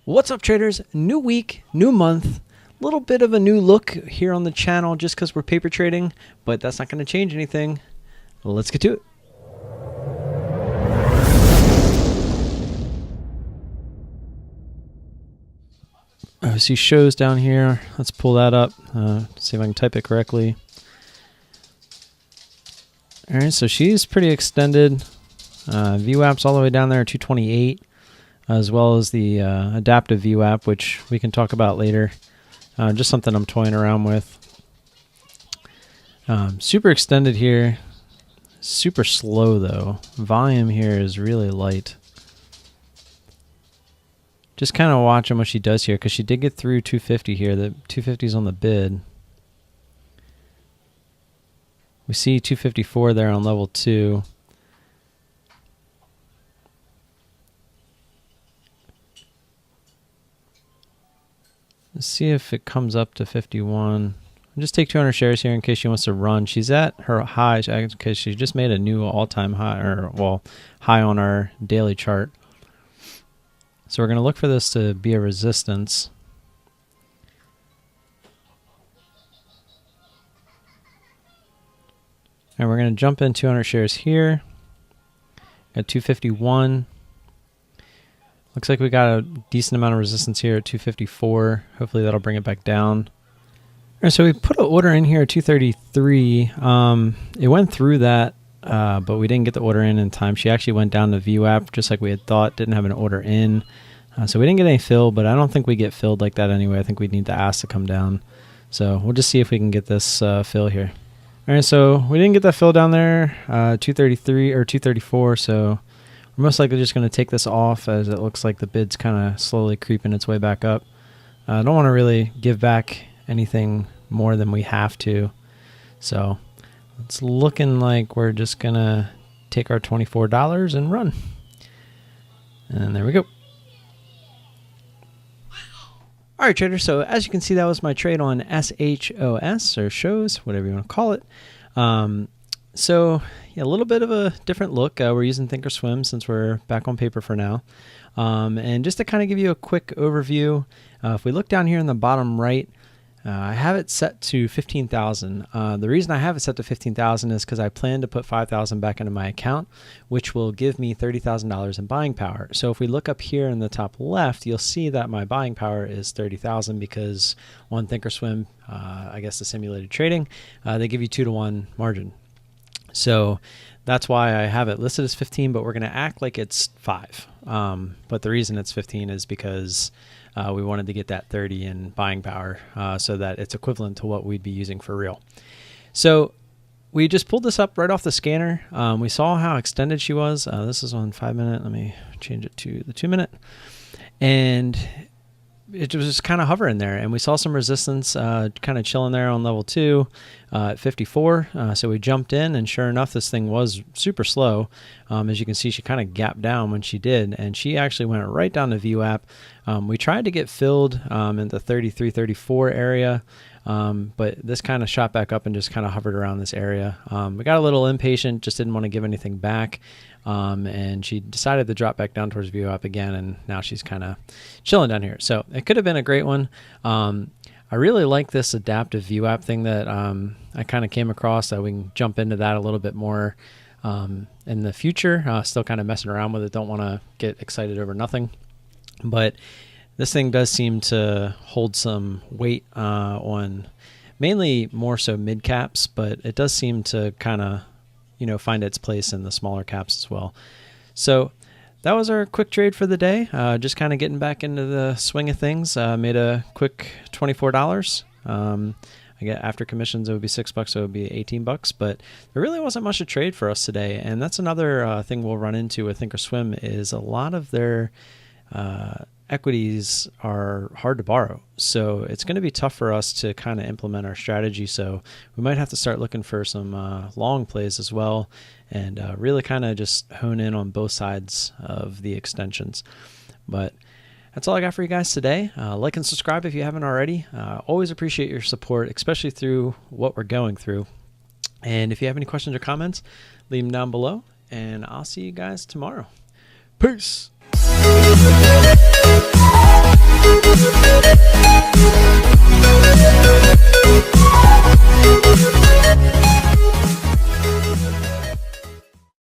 What's up, traders? New week, new month, a little bit of a new look here on the channel just because we're paper trading, but that's not going to change anything. Let's get to it. I see shows down here. Let's pull that up, see if I can type it correctly. All right, so she's pretty extended. VWAP's all the way down there at 228. As well as the adaptive VWAP, which we can talk about later. Just something I'm toying around with. Super extended here. Super slow though. Volume here is really light. Just kind of watching what she does here because she did get through 250 here. The 250 is on the bid. We see 254 there on level 2. Let's see if it comes up to 51. I'll just take 200 shares here in case she wants to run. She's at her high because she just made a new all-time high, or well, high on our daily chart. So we're going to look for this to be a resistance. And we're going to jump in 200 shares here at 251. Looks like we got a decent amount of resistance here at 254. Hopefully that'll bring it back down. All right, so we put an order in here at 233. It went through that, but we didn't get the order in time. She actually went down to VWAP just like we had thought, didn't have an order in. So we didn't get any fill, but I don't think we get filled like that anyway. I think we'd need the ask to come down. So we'll just see if we can get this fill here. All right, so we didn't get that fill down there, 233 or 234, so we're most likely just going to take this off as it looks like the bid's kind of slowly creeping its way back up. I don't want to really give back anything more than we have to. So it's looking like we're just going to take our $24 and run. And there we go. All right, traders. So as you can see, that was my trade on SHOS or shows, whatever you want to call it. So yeah, a little bit of a different look. We're using Thinkorswim since we're back on paper for now. And just to kind of give you a quick overview, if we look down here in the bottom right, I have it set to 15,000. The reason I have it set to 15,000 is because I plan to put 5,000 back into my account, which will give me $30,000 in buying power. So if we look up here in the top left, you'll see that my buying power is 30,000 because on Thinkorswim, I guess the simulated trading, they give you 2-to-1 margin. So that's why I have it listed as 15, but we're going to act like it's 5. But the reason it's 15 is because we wanted to get that 30 in buying power so that it's equivalent to what we'd be using for real. So we just pulled this up right off the scanner. We saw how extended she was. This is on 5-minute. Let me change it to the 2-minute. And it was just kind of hovering there, and we saw some resistance kind of chilling there on level 2 at 54. So we jumped in, and sure enough, this thing was super slow. As you can see, she kind of gapped down when she did, and she actually went right down to VWAP. We tried to get filled in the 33, 34 area, but this kind of shot back up and just kind of hovered around this area. We got a little impatient, just didn't want to give anything back. And she decided to drop back down towards VWAP again, and now she's kind of chilling down here. So it could have been a great one. I really like this adaptive VWAP thing that I kind of came across, that we can jump into that a little bit more in the future. Still kind of messing around with it. Don't want to get excited over nothing. But this thing does seem to hold some weight on mainly more so mid caps, but it does seem to kind of find its place in the smaller caps as well. So that was our quick trade for the day. Just kind of getting back into the swing of things. Made a quick $24. I get after commissions, it would be $6, so it would be $18. But there really wasn't much to trade for us today. And that's another thing we'll run into with Thinkorswim is a lot of their equities are hard to borrow. So it's going to be tough for us to kind of implement our strategy. So we might have to start looking for some long plays as well, and really kind of just hone in on both sides of the extensions. But that's all I got for you guys today. Like and subscribe if you haven't already. Always appreciate your support, especially through what we're going through. And if you have any questions or comments, leave them down below, and I'll see you guys tomorrow. Peace.